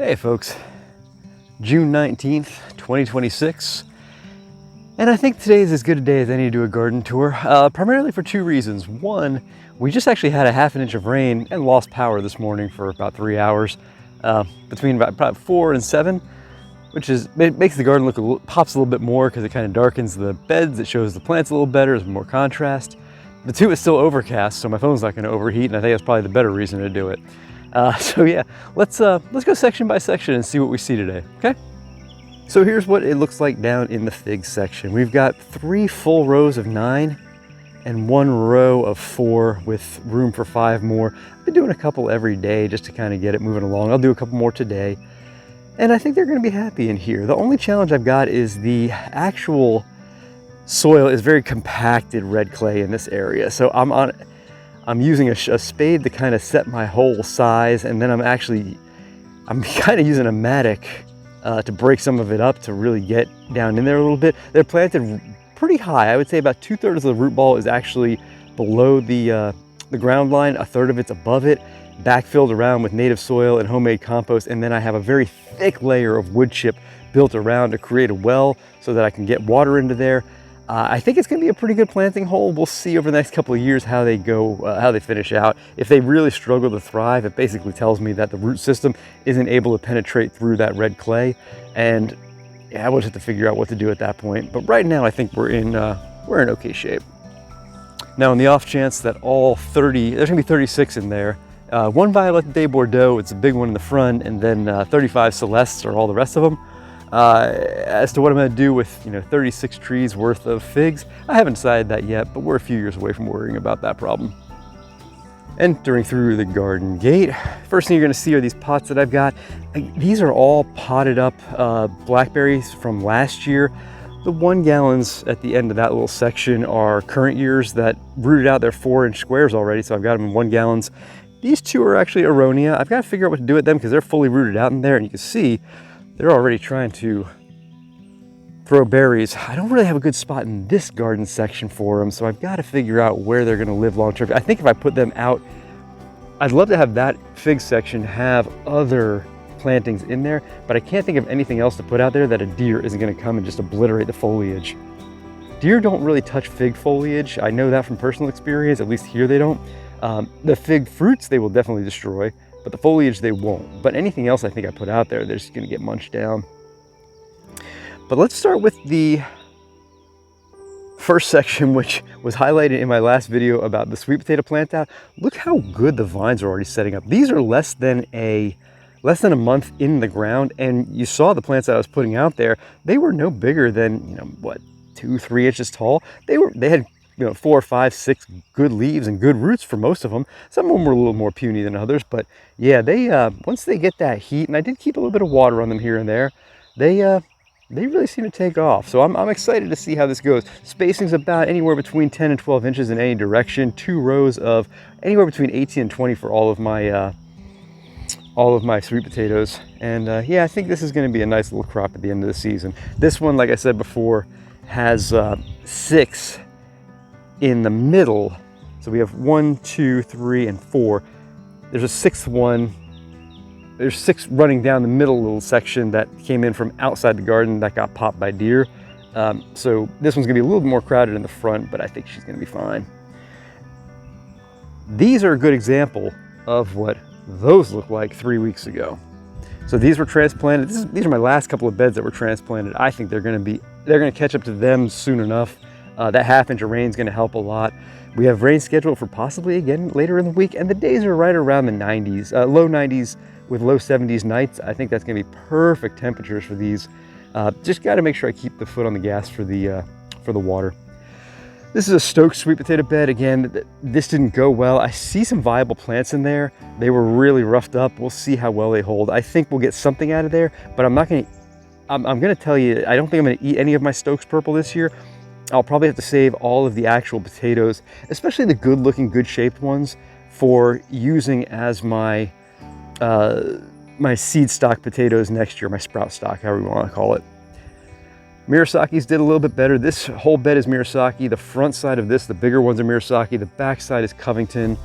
Hey folks, June 19th, 2026, and I think today is as good a day as any to do a garden tour, primarily for two reasons. One, we just actually had a half an inch of rain and lost power this morning for about 3 hours, between about probably 4 and 7, which makes the garden look pops a little bit more because it kind of darkens the beds. It shows the plants a little better, there's more contrast. The two is still overcast, so my phone's not going to overheat, and I think that's probably the better reason to do it. So yeah, let's go section by section and see what we see today, okay? So here's what it looks like down in the fig section. We've got 3 full rows of 9 and 1 row of 4 with room for 5 more. I've been doing a couple every day just to kind of get it moving along. I'll do a couple more today, and I think they're going to be happy in here. The only challenge I've got is the actual soil is very compacted red clay in this area. So I'm using a spade to kind of set my hole size, and then I'm kind of using a mattock to break some of it up to really get down in there a little bit. They're planted pretty high. I would say about 2/3 of the root ball is actually below the ground line, 1/3 of it's above it, backfilled around with native soil and homemade compost, and then I have a very thick layer of wood chip built around to create a well so that I can get water into there. I think it's going to be a pretty good planting hole. We'll see over the next couple of years how they go, how they finish out. If they really struggle to thrive, it basically tells me that the root system isn't able to penetrate through that red clay, and yeah, we'll just have to figure out what to do at that point. But right now, I think we're in okay shape. Now, in the off chance that all 30, there's going to be 36 in there. 1 Violet de Bordeaux, it's a big one in the front, and then 35 Celestes are all the rest of them. As to what I'm going to do with 36 trees worth of figs, I haven't decided that yet, but we're a few years away from worrying about that problem. Entering through the garden gate, first thing you're going to see are these pots that I've got. These are all potted up blackberries from last year. The 1 gallons at the end of that little section are current years that rooted out. They're 4-inch squares already, so I've got them in 1 gallons. These 2 are actually Aronia. I've got to figure out what to do with them because they're fully rooted out in there, and you can see they're already trying to throw berries. I don't really have a good spot in this garden section for them, so I've got to figure out where they're going to live long term. I think if I put them out, I'd love to have that fig section have other plantings in there, but I can't think of anything else to put out there that a deer isn't going to come and just obliterate the foliage. Deer don't really touch fig foliage. I know that from personal experience, at least here they don't. The fig fruits they will definitely destroy, but the foliage they won't. But anything else I think I put out there, they're just going to get munched down. But let's start with the first section, which was highlighted in my last video about the sweet potato plant out. Look how good the vines are already setting up. These are less than a month in the ground, and you saw the plants that I was putting out there. They were no bigger than 2-3 inches tall. They had 4, 5, 6 good leaves and good roots for most of them. Some of them were a little more puny than others, but yeah, they once they get that heat, and I did keep a little bit of water on them here and there, they really seem to take off. So I'm excited to see how this goes. Spacing's about anywhere between 10 and 12 inches in any direction. 2 rows of anywhere between 18 and 20 for all of my sweet potatoes. And yeah, I think this is going to be a nice little crop at the end of the season. This one, like I said before, has 6 in the middle. So we have 1, 2, 3, and 4. There's a 6th one. There's 6 running down the middle little section that came in from outside the garden that got popped by deer. So this one's gonna be a little bit more crowded in the front, but I think she's gonna be fine. These are a good example of what those look like 3 weeks ago. So these were transplanted. These are my last couple of beds that were transplanted. I think they're gonna catch up to them soon enough. That half inch of rain is going to help a lot. We have rain scheduled for possibly again later in the week, and the days are right around the 90s, low 90s with low 70s nights. I think that's going to be perfect temperatures for these. Just got to make sure I keep the foot on the gas for the water. This is a Stokes sweet potato bed. Again, this didn't go well. I see some viable plants in there. They were really roughed up. We'll see how well they hold. I think we'll get something out of there, but I'm going to tell you, I don't think I'm going to eat any of my Stokes purple this year. I'll probably have to save all of the actual potatoes, especially the good looking, good shaped ones, for using as my my seed stock potatoes next year, my sprout stock, however you want to call it. Mirasaki's did a little bit better. This whole bed is Mirasaki. The front side of this, the bigger ones are Mirasaki. The back side is Covington.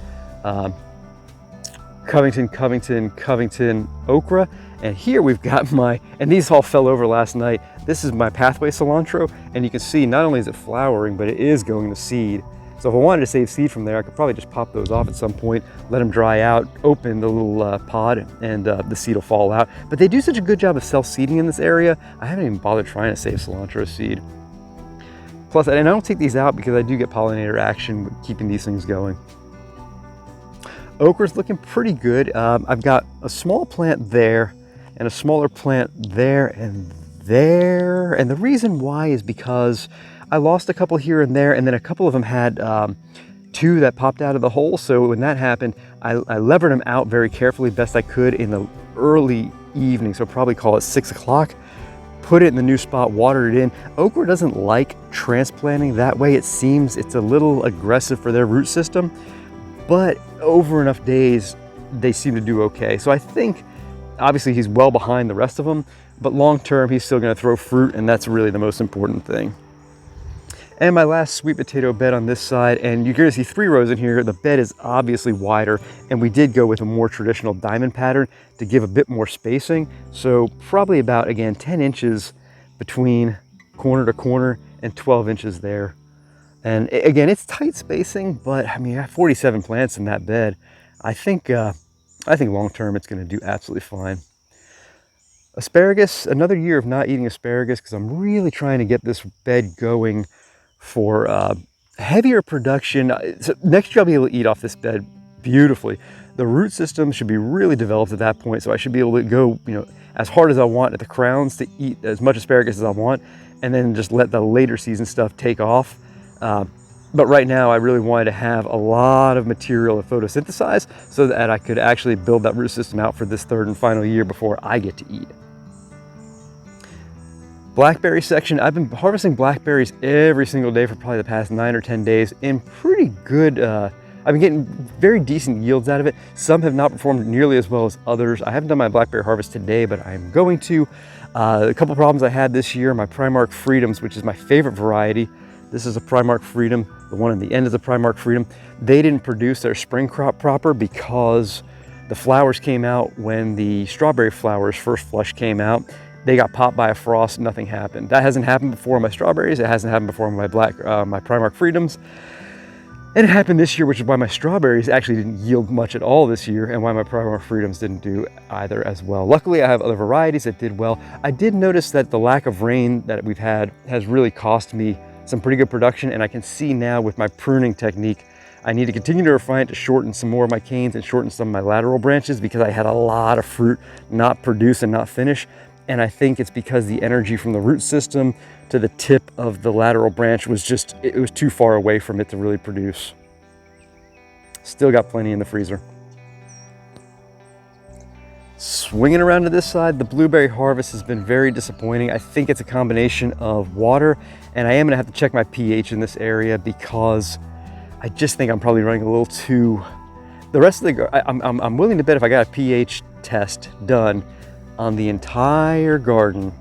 Covington okra. And here we've got and these all fell over last night. This is my pathway cilantro, and you can see not only is it flowering, but it is going to seed. So if I wanted to save seed from there, I could probably just pop those off at some point, let them dry out, open the little pod, and the seed will fall out. But they do such a good job of self-seeding in this area, I haven't even bothered trying to save cilantro seed. Plus, and I don't take these out because I do get pollinator action with keeping these things going. Okra's looking pretty good. I've got a small plant there and a smaller plant there and there. And the reason why is because I lost a couple here and there, and then a couple of them had two that popped out of the hole. So when that happened, I levered them out very carefully, best I could, in the early evening. So probably call it 6 o'clock. Put it in the new spot, watered it in. Okra doesn't like transplanting that way. It seems it's a little aggressive for their root system, but over enough days, they seem to do okay. So I think, obviously he's well behind the rest of them, but long term, he's still gonna throw fruit, and that's really the most important thing. And my last sweet potato bed on this side, and you're gonna see 3 rows in here. The bed is obviously wider, and we did go with a more traditional diamond pattern to give a bit more spacing. So probably about, again, 10 inches between corner to corner and 12 inches there. And again, it's tight spacing, but I mean, I have 47 plants in that bed. I think long term it's gonna do absolutely fine. Asparagus, another year of not eating asparagus because I'm really trying to get this bed going for heavier production. So next year I'll be able to eat off this bed beautifully. The root system should be really developed at that point, so I should be able to go, as hard as I want at the crowns to eat as much asparagus as I want, and then just let the later season stuff take off. But right now I really wanted to have a lot of material to photosynthesize so that I could actually build that root system out for this 3rd and final year before I get to eat. Blackberry section, I've been harvesting blackberries every single day for probably the past 9 or 10 days in pretty good, I've been getting very decent yields out of it. Some have not performed nearly as well as others. I haven't done my blackberry harvest today, but I'm going to. A couple problems I had this year, my Primark Freedoms, which is my favorite variety. This is a Primark Freedom. The one on the end is a Primark Freedom. They didn't produce their spring crop proper because the flowers came out when the strawberry flowers first flush came out. They got popped by a frost, nothing happened. That hasn't happened before on my strawberries. It hasn't happened before on my my Primark Freedoms. And it happened this year, which is why my strawberries actually didn't yield much at all this year, and why my Primark Freedoms didn't do either as well. Luckily, I have other varieties that did well. I did notice that the lack of rain that we've had has really cost me some pretty good production, and I can see now with my pruning technique, I need to continue to refine it to shorten some more of my canes and shorten some of my lateral branches because I had a lot of fruit not produce and not finish. And I think it's because the energy from the root system to the tip of the lateral branch was it was too far away from it to really produce. Still got plenty in the freezer. Swinging around to this side, the blueberry harvest has been very disappointing. I think it's a combination of water, and I am gonna have to check my pH in this area because I just think I'm probably running a little too, the rest of the, I'm willing to bet if I got a pH test done on the entire garden,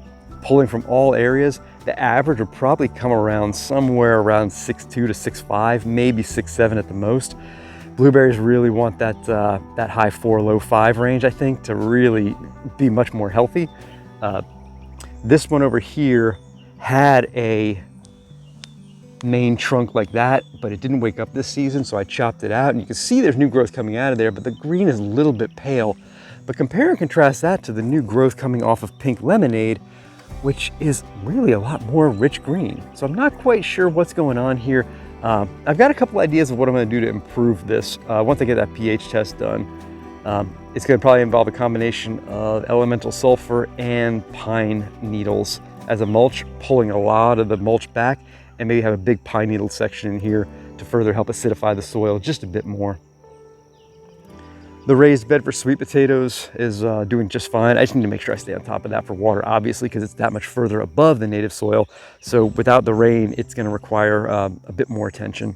pulling from all areas, the average would probably come around somewhere around 6.2 to 6.5, maybe 6.7 at the most. Blueberries really want that high 4, low 5 range, I think, to really be much more healthy. This one over here had a main trunk like that, but it didn't wake up this season, so I chopped it out, and you can see there's new growth coming out of there, but the green is a little bit pale. But compare and contrast that to the new growth coming off of Pink Lemonade, which is really a lot more rich green. So I'm not quite sure what's going on here. I've got a couple ideas of what I'm gonna do to improve this once I get that pH test done. It's gonna probably involve a combination of elemental sulfur and pine needles as a mulch, pulling a lot of the mulch back, and maybe have a big pine needle section in here to further help acidify the soil just a bit more. The raised bed for sweet potatoes is doing just fine. I just need to make sure I stay on top of that for water, obviously, because it's that much further above the native soil. So without the rain, it's going to require a bit more attention.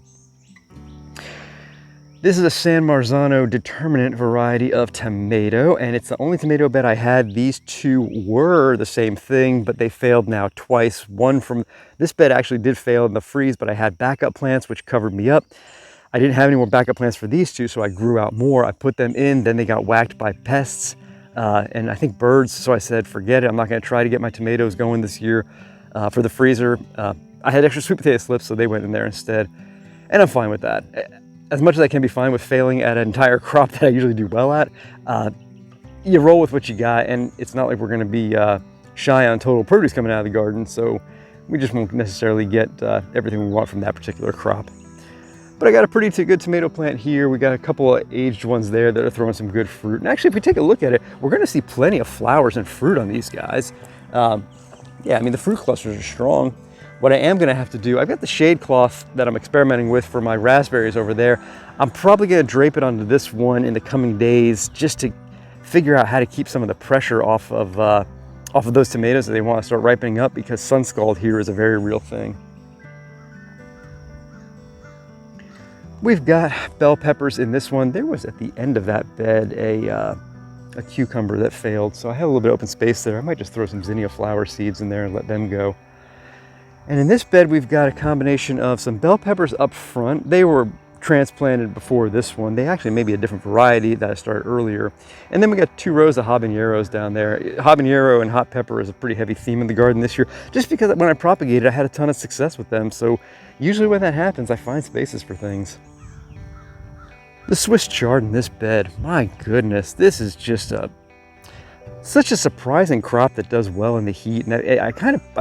This is a San Marzano determinate variety of tomato, and it's the only tomato bed I had. These two were the same thing, but they failed now twice. One from this bed actually did fail in the freeze, but I had backup plants which covered me up. I didn't have any more backup plants for these two, so I grew out more. I put them in, then they got whacked by pests and I think birds. So I said, forget it. I'm not going to try to get my tomatoes going this year. For the freezer, I had extra sweet potato slips, so they went in there instead. And I'm fine with that. As much as I can be fine with failing at an entire crop that I usually do well at, you roll with what you got, and it's not like we're going to be shy on total produce coming out of the garden, so we just won't necessarily get everything we want from that particular crop. But I got a pretty good tomato plant here. We got a couple of aged ones there that are throwing some good fruit. And actually, if we take a look at it, we're going to see plenty of flowers and fruit on these guys. Yeah, I mean, the fruit clusters are strong. What I am going to have to do, I've got the shade cloth that I'm experimenting with for my raspberries over there. I'm probably going to drape it onto this one in the coming days just to figure out how to keep some of the pressure off of those tomatoes that they want to start ripening up, because sun scald here is a very real thing. We've got bell peppers in this one. There was at the end of that bed a cucumber that failed, so I have a little bit of open space there. I might just throw some zinnia flower seeds in there and let them go. And in this bed, we've got a combination of some bell peppers up front. They were transplanted before this one. They actually may be a different variety that I started earlier. And then we got 2 rows of habaneros down there. Habanero and hot pepper is a pretty heavy theme in the garden this year, just because when I propagated, I had a ton of success with them. So usually when that happens, I find spaces for things. The Swiss chard in this bed, my goodness, this is just such a surprising crop that does well in the heat. And I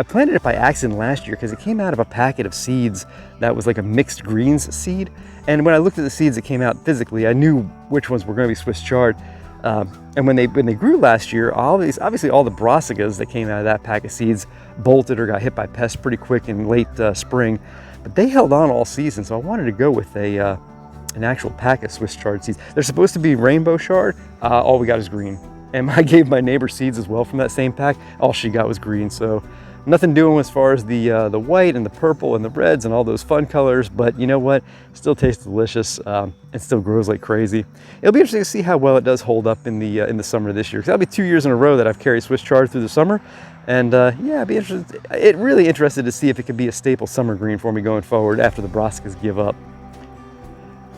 planted it by accident last year because it came out of a packet of seeds that was like a mixed greens seed. And when I looked at the seeds that came out physically, I knew which ones were going to be Swiss chard. And when they grew last year, obviously all the brassicas that came out of that pack of seeds bolted or got hit by pests pretty quick in late spring. But they held on all season, so I wanted to go with an actual pack of Swiss chard seeds. They're supposed to be rainbow chard. All we got is green. And I gave my neighbor seeds as well from that same pack. All she got was green. So nothing doing as far as the white and the purple and the reds and all those fun colors. But you know what? Still tastes delicious and still grows like crazy. It'll be interesting to see how well it does hold up in the summer this year. Because that'll be 2 years in a row that I've carried Swiss chard through the summer. And yeah, really interested to see if it could be a staple summer green for me going forward after the brassicas give up.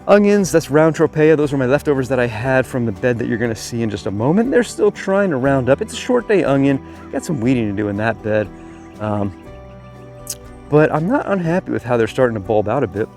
Onions, that's round tropea. Those were my leftovers that I had from the bed that you're going to see in just a moment. They're still trying to round up. It's a short day onion. Got some weeding to do in that bed. But I'm not unhappy with how they're starting to bulb out a bit.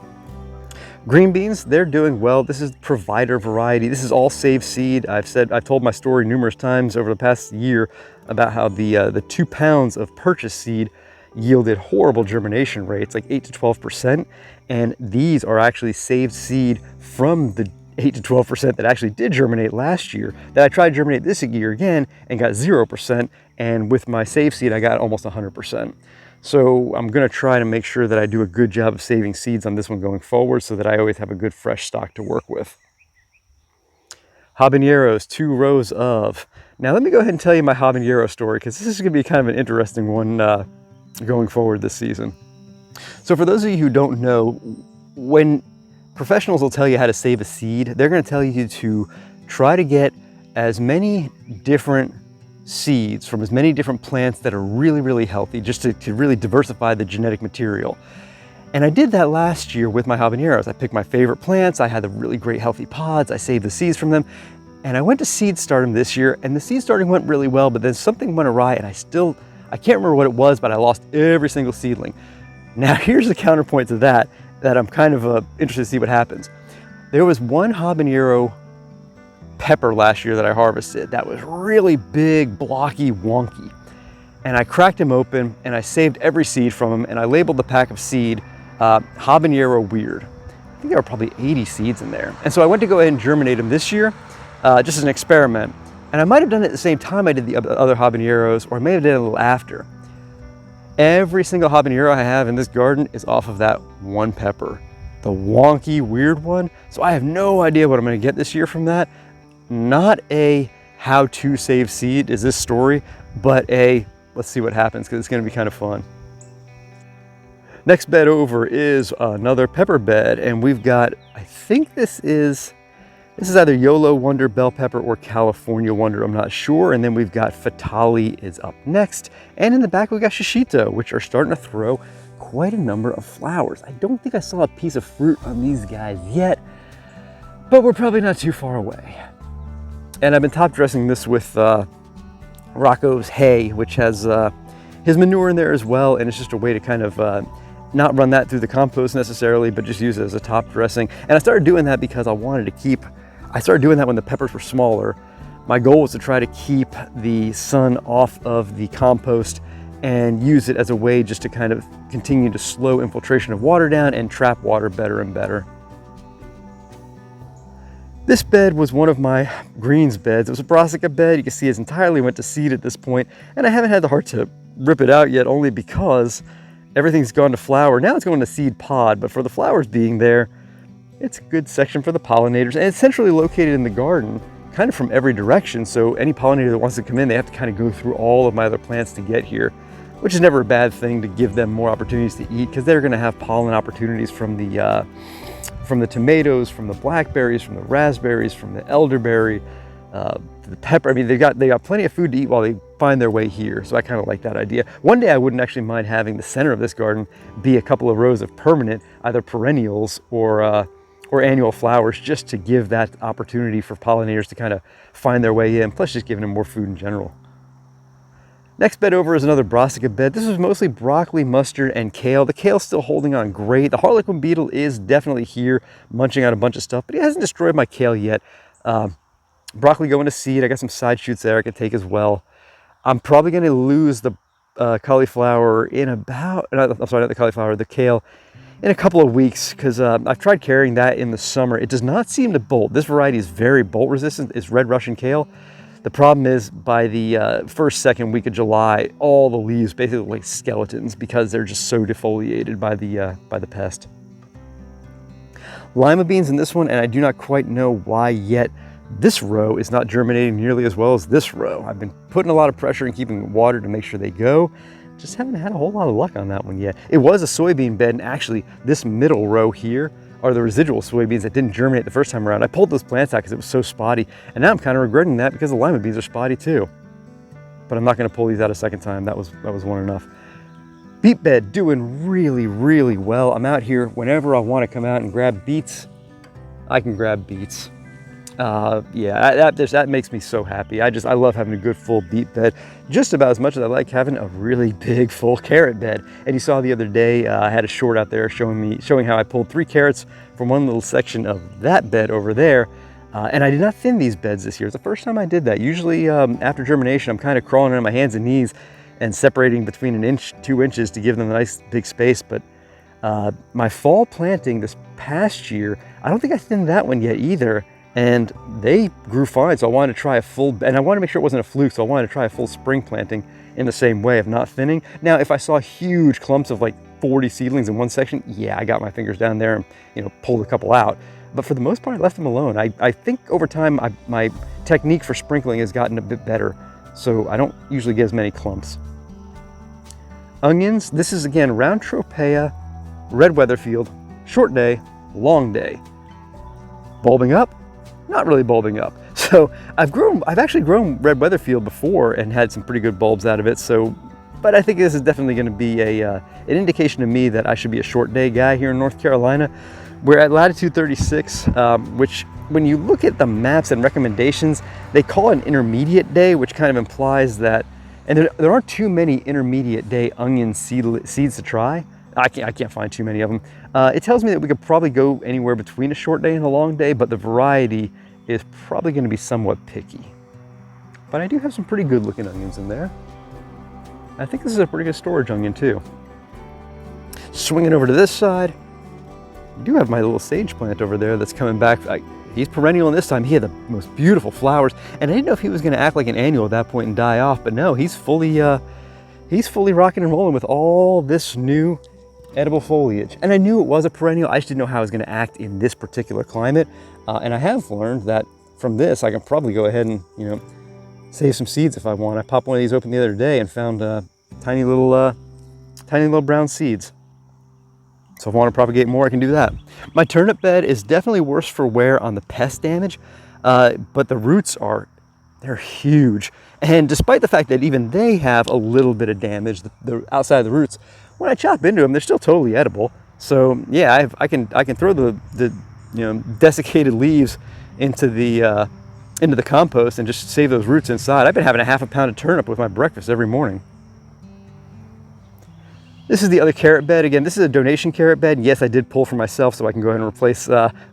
Green beans, they're doing well. This is Provider variety. This is all save seed. I've told my story numerous times over the past year about how the 2 pounds of purchase seed yielded horrible germination rates, like 8 to 12%. And these are actually saved seed from the 8 to 12% that actually did germinate last year, that I tried to germinate this year again and got 0%. And with my save seed, I got almost 100%. So I'm going to try to make sure that I do a good job of saving seeds on this one going forward so that I always have a good fresh stock to work with. Habaneros, 2 rows of. Now let me go ahead and tell you my habanero story, because this is going to be kind of an interesting one going forward this season. So for those of you who don't know, when professionals will tell you how to save a seed, they're going to tell you to try to get as many different seeds from as many different plants that are really, really healthy, just to really diversify the genetic material. And I did that last year with my habaneros. I picked my favorite plants. I had the really great healthy pods. I saved the seeds from them. And I went to seed start them this year, and the seed starting went really well, but then something went awry, and I can't remember what it was, but I lost every single seedling. Now here's the counterpoint to that I'm kind of interested to see what happens. There was one habanero pepper last year that I harvested that was really big, blocky, wonky. And I cracked him open and I saved every seed from him, and I labeled the pack of seed habanero weird. I think there were probably 80 seeds in there. And so I went to go ahead and germinate them this year, just as an experiment. And I might have done it at the same time I did the other habaneros, or I may have done it a little after. Every single habanero I have in this garden is off of that one pepper, the wonky, weird one. So I have no idea what I'm going to get this year from that. Not a how to save seed is this story, but let's see what happens, because it's going to be kind of fun. Next bed over is another pepper bed, and we've got, I think this is either YOLO Wonder bell pepper or California Wonder, I'm not sure. And then we've got Fatali is up next. And in the back, we've got Shishito, which are starting to throw quite a number of flowers. I don't think I saw a piece of fruit on these guys yet, but we're probably not too far away. And I've been top dressing this with Rocco's hay, which has his manure in there as well, and it's just a way to kind of not run that through the compost necessarily, but just use it as a top dressing. And I started doing that because I started doing that when the peppers were smaller. My goal was to try to keep the sun off of the compost and use it as a way just to kind of continue to slow infiltration of water down and trap water better and better. This bed was one of my greens beds. It was a brassica bed. You can see it's entirely went to seed at this point, and I haven't had the heart to rip it out yet, only because everything's gone to flower. Now it's going to seed pod, but for the flowers being there, it's a good section for the pollinators, and it's centrally located in the garden, kind of from every direction, so any pollinator that wants to come in, they have to kind of go through all of my other plants to get here, which is never a bad thing to give them more opportunities to eat, because they're going to have pollen opportunities from the tomatoes, from the blackberries, from the raspberries, from the elderberry, the pepper. I mean, they got plenty of food to eat while they find their way here, so I kind of like that idea. One day I wouldn't actually mind having the center of this garden be a couple of rows of permanent, either perennials or annual flowers, just to give that opportunity for pollinators to kind of find their way in, plus just giving them more food in general. Next bed over is another brassica bed. This is mostly broccoli, mustard, and kale. The kale's still holding on great. The harlequin beetle is definitely here, munching out a bunch of stuff, but he hasn't destroyed my kale yet. Broccoli going to seed. I got some side shoots there I can take as well. I'm probably going to lose the cauliflower in about, I'm sorry, not the cauliflower, the kale, in a couple of weeks, because I've tried carrying that in the summer. It does not seem to bolt. This variety is very bolt resistant. It's red Russian kale. The problem is by the second week of July, all the leaves basically look like skeletons because they're just so defoliated by the pest. Lima beans in this one, and I do not quite know why yet. This row is not germinating nearly as well as this row. I've been putting a lot of pressure and keeping water to make sure they go. Just haven't had a whole lot of luck on that one yet. It was a soybean bed, and actually this middle row here are the residual soybeans that didn't germinate the first time around. I pulled those plants out because it was so spotty, and now I'm kind of regretting that because the lima beans are spotty too. But I'm not going to pull these out a second time. That was one enough. Beet bed doing really, really well. I'm out here whenever I want to come out and grab beets. I can grab beets. Yeah, that makes me so happy. I love having a good full beet bed, just about as much as I like having a really big full carrot bed. And you saw the other day, I had a short out there showing how I pulled 3 carrots from one little section of that bed over there. And I did not thin these beds this year. It's the first time I did that. Usually after germination, I'm kind of crawling on my hands and knees and separating between 1 inch, 2 inches to give them a nice big space. But my fall planting this past year, I don't think I thinned that one yet either. And they grew fine, so I wanted to try a full, and I wanted to make sure it wasn't a fluke, so I wanted to try a full spring planting in the same way of not thinning. Now, if I saw huge clumps of like 40 seedlings in one section, yeah, I got my fingers down there and pulled a couple out. But for the most part, I left them alone. I think over time, my technique for sprinkling has gotten a bit better, so I don't usually get as many clumps. Onions, this is again round Tropea, red Weatherfield, short day, long day. Bulbing up. Not really bulbing up. So I've actually grown red Weatherfield before and had some pretty good bulbs out of it. But I think this is definitely going to be an indication to me that I should be a short day guy here in North Carolina. We're at latitude 36, which when you look at the maps and recommendations, they call it an intermediate day, which kind of implies that, and there aren't too many intermediate day onion seeds to try. I can't find too many of them. It tells me that we could probably go anywhere between a short day and a long day, but the variety is probably going to be somewhat picky. But I do have some pretty good looking onions in there. I think this is a pretty good storage onion too. Swinging over to this side, I do have my little sage plant over there that's coming back. He's perennial, and this time he had the most beautiful flowers, and I didn't know if he was going to act like an annual at that point and die off, but no, he's fully rocking and rolling with all this new edible foliage. And I knew it was a perennial, I just didn't know how I was going to act in this particular climate. And I have learned that from this, I can probably go ahead and, save some seeds if I want. I popped one of these open the other day and found tiny little brown seeds. So if I want to propagate more, I can do that. My turnip bed is definitely worse for wear on the pest damage, but the roots they're huge. And despite the fact that even they have a little bit of damage, the outside of the roots, when I chop into them, they're still totally edible. So yeah, I can throw the desiccated leaves into the compost and just save those roots inside. I've been having a half a pound of turnip with my breakfast every morning. This is the other carrot bed. Again, this is a donation carrot bed. Yes, I did pull for myself, so I can go ahead and replace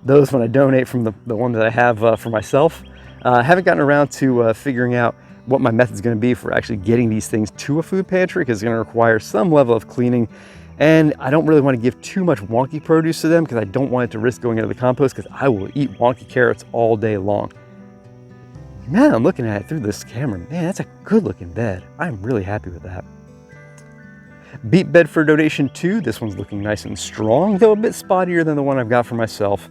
those when I donate from the one that I have for myself. I haven't gotten around to figuring out what my method's going to be for actually getting these things to a food pantry, because it's going to require some level of cleaning. And I don't really want to give too much wonky produce to them, because I don't want it to risk going into the compost, because I will eat wonky carrots all day long. Now I'm looking at it through this camera. Man, that's a good looking bed. I'm really happy with that. Beet bed for donation too. This one's looking nice and strong, though a bit spottier than the one I've got for myself.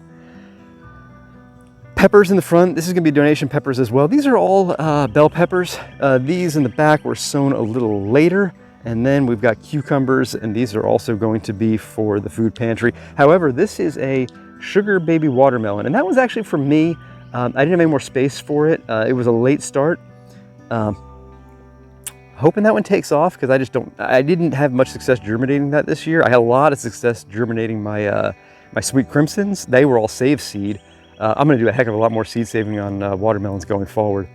Peppers in the front. This is going to be donation peppers as well. These are all bell peppers. These in the back were sown a little later. And then we've got cucumbers, and these are also going to be for the food pantry. However, this is a sugar baby watermelon, and that was actually for me. I didn't have any more space for it. It was a late start. Hoping that one takes off, because I didn't have much success germinating that this year. I had a lot of success germinating my my sweet crimsons. They were all save seed. I'm going to do a heck of a lot more seed saving on watermelons going forward.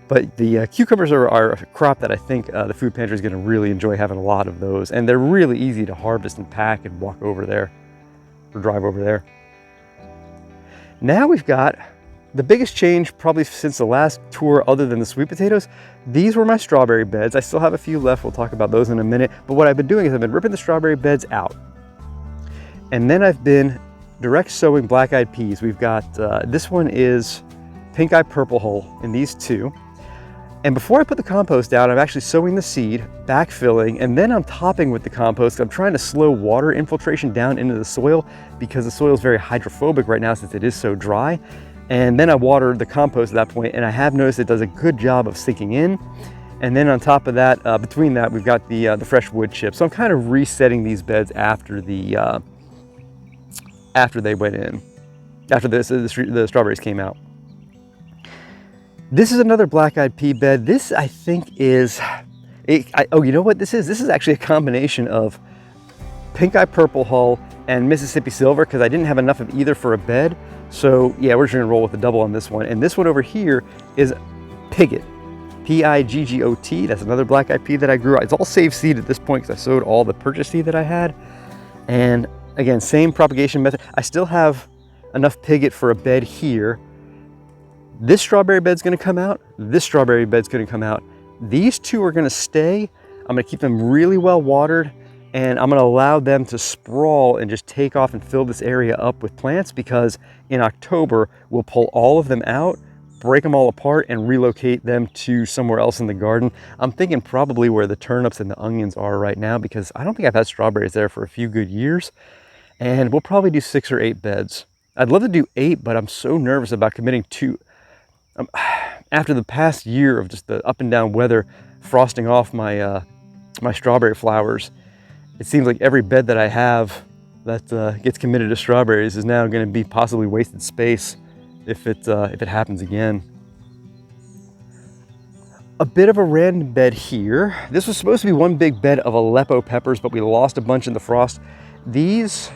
But the cucumbers are a crop that I think the food pantry is going to really enjoy having a lot of those. And they're really easy to harvest and pack and walk over there or drive over there. Now we've got the biggest change probably since the last tour, other than the sweet potatoes. These were my strawberry beds. I still have a few left. We'll talk about those in a minute. But what I've been doing is I've been ripping the strawberry beds out. And then I've been direct sowing black-eyed peas. We've got, this one is pink eye purple hull in these two. And before I put the compost down, I'm actually sowing the seed, backfilling, and then I'm topping with the compost. I'm trying to slow water infiltration down into the soil, because the soil is very hydrophobic right now since it is so dry. And then I water the compost at that point, and I have noticed it does a good job of sinking in. And then on top of that, between that, we've got the fresh wood chips. So I'm kind of resetting these beds after they went in, after the strawberries came out. This is another black-eyed pea bed. This, I think, is, oh, you know what this is? This is actually a combination of pink eye purple hull and Mississippi silver, because I didn't have enough of either for a bed. So yeah, we're just gonna roll with the double on this one. And this one over here is Piggot, P-I-G-G-O-T. That's another black-eyed pea that I grew. It's all save seed at this point, because I sowed all the purchase seed that I had. And again, same propagation method. I still have enough Piggot for a bed here. This strawberry bed's gonna come out. This strawberry bed's gonna come out. These two are gonna stay. I'm gonna keep them really well watered, and I'm gonna allow them to sprawl and just take off and fill this area up with plants, because in October, we'll pull all of them out, break them all apart, and relocate them to somewhere else in the garden. I'm thinking probably where the turnips and the onions are right now, because I don't think I've had strawberries there for a few good years. And we'll probably do 6 or 8 beds. I'd love to do 8, but I'm so nervous about committing to, after the past year of just the up and down weather frosting off my my strawberry flowers, it seems like every bed that I have that gets committed to strawberries is now going to be possibly wasted space if it happens again. A bit of a random bed here. This was supposed to be one big bed of Aleppo peppers, but we lost a bunch in the frost. These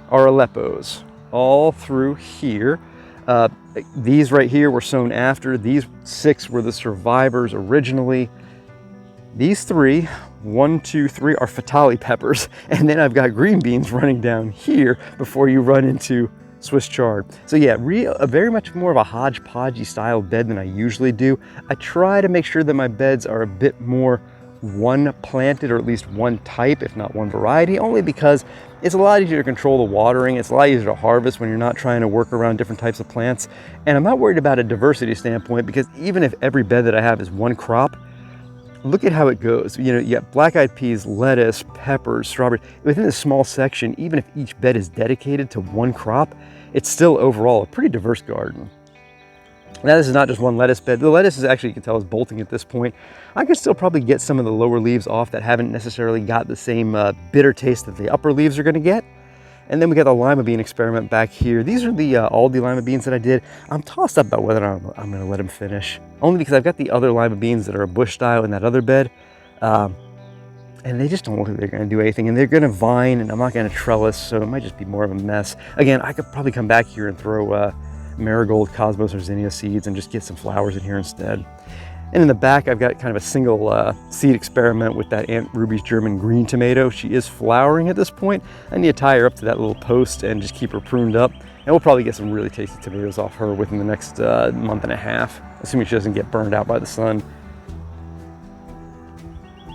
are Aleppos all through here. These right here were sown after. These 6 were the survivors originally. These 3, 1, 2, 3 are Fatali peppers. And then I've got green beans running down here before you run into Swiss chard. So yeah, very much more of a hodgepodgey style bed than I usually do. I try to make sure that my beds are a bit more one planted, or at least one type, if not one variety, only because it's a lot easier to control the watering. It's a lot easier to harvest when you're not trying to work around different types of plants. And I'm not worried about a diversity standpoint, because even if every bed that I have is one crop, look at how it goes. You know, you got black-eyed peas, lettuce, peppers, strawberries. Within this small section, even if each bed is dedicated to one crop, it's still overall a pretty diverse garden. Now, this is not just one lettuce bed. The lettuce is actually, you can tell, is bolting at this point. I can still probably get some of the lower leaves off that haven't necessarily got the same bitter taste that the upper leaves are going to get. And then we got the lima bean experiment back here. These are the Aldi lima beans that I did. I'm tossed up about whether or not I'm going to let them finish, only because I've got the other lima beans that are a bush style in that other bed. and they just don't look like they're going to do anything, and they're going to vine, and I'm not going to trellis, so it might just be more of a mess. Again, I could probably come back here and throw marigold, cosmos, or zinnia seeds and just get some flowers in here instead. And in the back, I've got kind of a single seed experiment with that Aunt Ruby's German green tomato. She is flowering at this point. I need to tie her up to that little post and just keep her pruned up. And we'll probably get some really tasty tomatoes off her within the next month and a half, assuming she doesn't get burned out by the sun.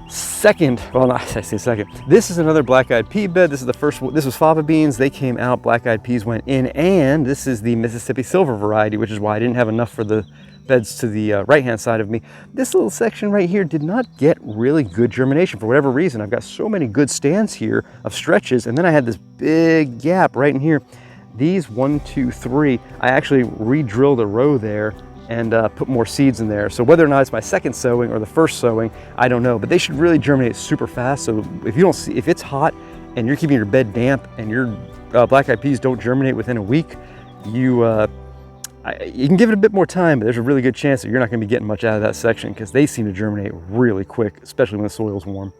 Second, well, not, I say second, this is another black-eyed pea bed. This is the first one. This was fava beans. They came out, black-eyed peas went in, and this is the Mississippi Silver variety, which is why I didn't have enough for the beds to the right-hand side of me. This little section right here did not get really good germination for whatever reason. I've got so many good stands here of stretches, and then I had this big gap right in here. These 1, 2, 3, I actually re-drilled a row there and put more seeds in there. So whether or not it's my second sowing or the first sowing, I don't know, but they should really germinate super fast. So if you don't see, if it's hot and you're keeping your bed damp and your black-eyed peas don't germinate within a week, you can give it a bit more time, but there's a really good chance that you're not going to be getting much out of that section because they seem to germinate really quick, especially when the soil's warm.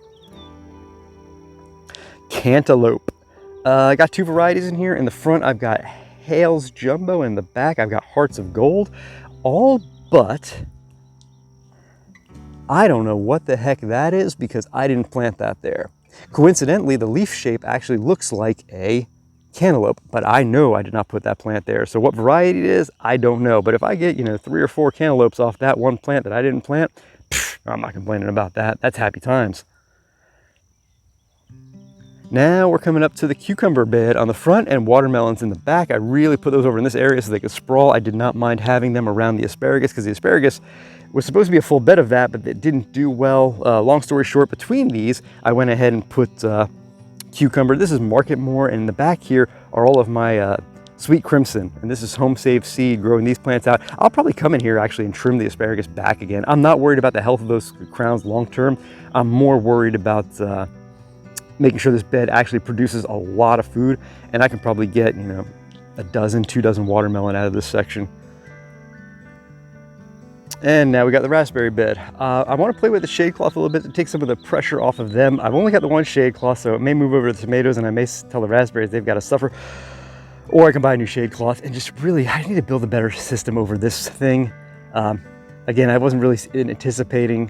Cantaloupe. I got 2 varieties in here. In the front, I've got Hales Jumbo. In the back, I've got Hearts of Gold. All but, I don't know what the heck that is because I didn't plant that there. Coincidentally, the leaf shape actually looks like a cantaloupe, but I know I did not put that plant there. So what variety it is, I don't know. But if I get, 3 or 4 cantaloupes off that one plant that I didn't plant, I'm not complaining about that. That's happy times. Now we're coming up to the cucumber bed on the front and watermelons in the back. I really put those over in this area so they could sprawl. I did not mind having them around the asparagus because the asparagus was supposed to be a full bed of that, but it didn't do well. Long story short, between these, I went ahead and put cucumber. This is Market More, and in the back here are all of my Sweet Crimson, and this is Home Saved Seed growing these plants out. I'll probably come in here actually and trim the asparagus back again. I'm not worried about the health of those crowns long term. I'm more worried about making sure this bed actually produces a lot of food, and I can probably get, a dozen, 2 dozen watermelon out of this section. And now we got the raspberry bed. I want to play with the shade cloth a little bit to take some of the pressure off of them. I've only got the one shade cloth, so it may move over to the tomatoes, and I may tell the raspberries they've got to suffer. Or I can buy a new shade cloth and just really, I need to build a better system over this thing. Again, I wasn't really anticipating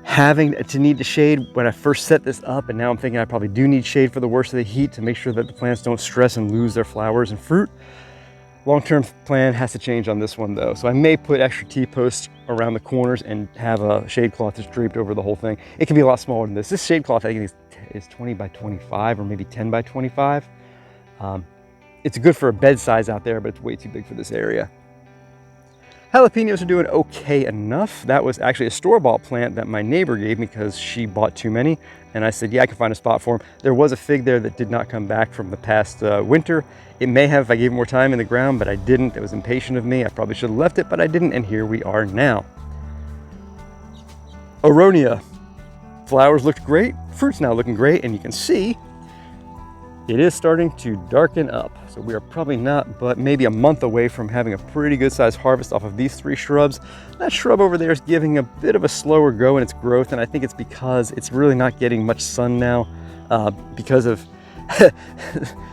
having to need the shade when I first set this up, and now I'm thinking I probably do need shade for the worst of the heat to make sure that the plants don't stress and lose their flowers and fruit. Long-term plan has to change on this one though, so I may put extra T-posts around the corners and have a shade cloth that's draped over the whole thing. It can be a lot smaller than this. This shade cloth I think is 20 by 25 or maybe 10 by 25. It's good for a bed size out there, but it's way too big for this area. Jalapenos are doing okay enough. That was actually a store-bought plant that my neighbor gave me because she bought too many. And I said, yeah, I can find a spot for them. There was a fig there that did not come back from the past winter. It may have if I gave it more time in the ground, but I didn't. It was impatient of me. I probably should have left it, but I didn't. And here we are now. Aronia. Flowers looked great. Fruit's now looking great. And you can see it is starting to darken up. So we are probably not, but maybe a month away from having a pretty good sized harvest off of these 3 shrubs. That shrub over there is giving a bit of a slower go in its growth, and I think it's because it's really not getting much sun now because of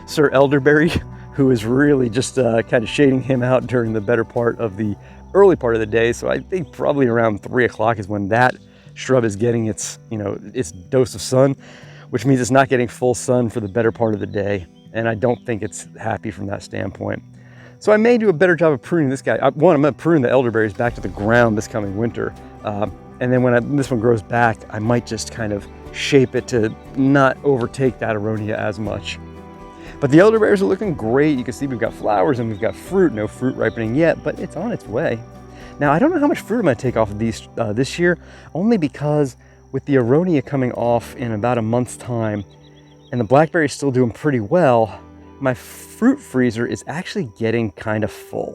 Sir Elderberry, who is really just kind of shading him out during the better part of the early part of the day. So I think probably around 3 o'clock is when that shrub is getting its, its dose of sun, which means it's not getting full sun for the better part of the day. And I don't think it's happy from that standpoint. So I may do a better job of pruning this guy. One, I'm gonna prune the elderberries back to the ground this coming winter. And then when this one grows back, I might just kind of shape it to not overtake that aronia as much. But the elderberries are looking great. You can see we've got flowers and we've got fruit. No fruit ripening yet, but it's on its way. Now, I don't know how much fruit I'm gonna take off of these this year, only because with the aronia coming off in about a month's time and the blackberries still doing pretty well, my fruit freezer is actually getting kind of full,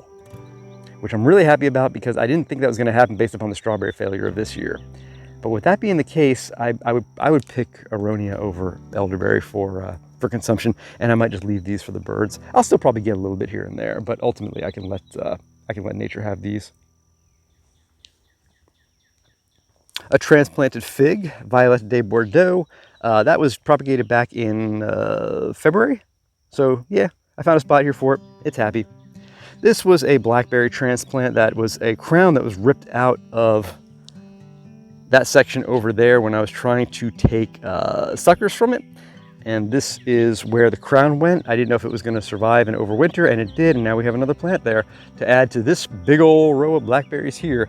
which I'm really happy about because I didn't think that was going to happen based upon the strawberry failure of this year. But with that being the case, I would pick aronia over elderberry for consumption, and I might just leave these for the birds. I'll still probably get a little bit here and there, but ultimately I can let nature have these. a transplanted fig, Violette de Bordeaux. That was propagated back in February. So yeah, I found a spot here for it. It's happy. This was a blackberry transplant that was a crown that was ripped out of that section over there when I was trying to take suckers from it. And this is where the crown went. I didn't know if it was going to survive and overwinter, and it did. And now we have another plant there to add to this big old row of blackberries here.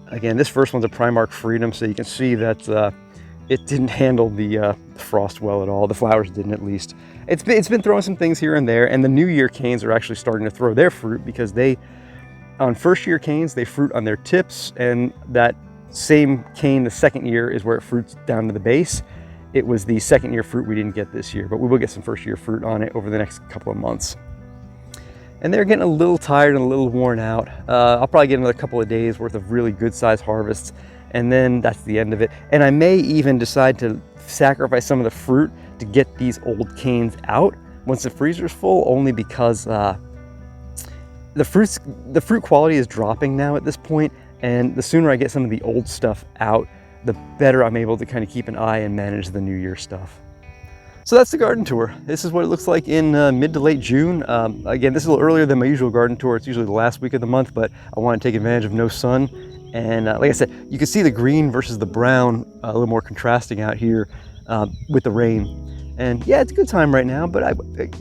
Again, this first one's a Primark Freedom, so you can see that it didn't handle the frost well at all. The flowers didn't, at least. It's been throwing some things here and there, and the New Year canes are actually starting to throw their fruit, because on first year canes, they fruit on their tips, and that same cane the second year is where it fruits down to the base. It was the second year fruit we didn't get this year, but we will get some first year fruit on it over the next couple of months. And they're getting a little tired and a little worn out. I'll probably get another couple of days worth of really good sized harvests, and then that's the end of it. And I may even decide to sacrifice some of the fruit to get these old canes out once the freezer's full, only because the fruit quality is dropping now at this point, and the sooner I get some of the old stuff out, the better I'm able to kind of keep an eye and manage the New Year stuff. So that's the garden tour. This is what it looks like in mid to late June. Again, this is a little earlier than my usual garden tour. It's usually the last week of the month, but I want to take advantage of no sun. And like I said, you can see the green versus the brown a little more contrasting out here with the rain. And yeah, it's a good time right now, but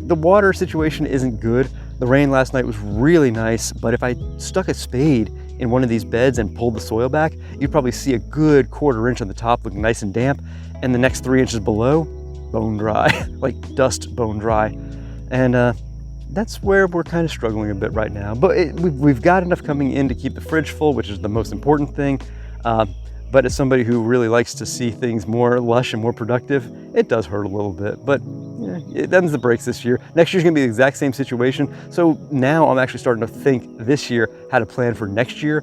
the water situation isn't good. The rain last night was really nice, but if I stuck a spade in one of these beds and pulled the soil back, you'd probably see a good 1/4 inch on the top looking nice and damp, and the next 3 inches below, bone dry, like dust bone dry. And that's where we're kind of struggling a bit right now. But we've got enough coming in to keep the fridge full, which is the most important thing. But as somebody who really likes to see things more lush and more productive, it does hurt a little bit. But yeah, it ends the breaks this year. Next year's gonna be the exact same situation. So now I'm actually starting to think this year how to plan for next year.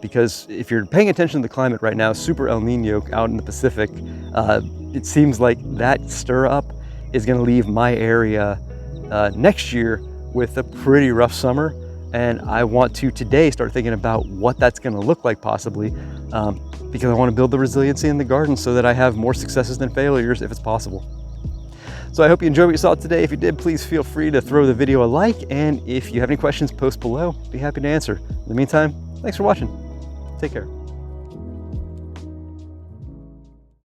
Because if you're paying attention to the climate right now, Super El Nino out in the Pacific, it seems like that stir up is gonna leave my area next year with a pretty rough summer. And I want to today start thinking about what that's gonna look like possibly, because I wanna build the resiliency in the garden so that I have more successes than failures if it's possible. So I hope you enjoyed what you saw today. If you did, please feel free to throw the video a like. And if you have any questions, post below. Be happy to answer. In the meantime, thanks for watching. Take care.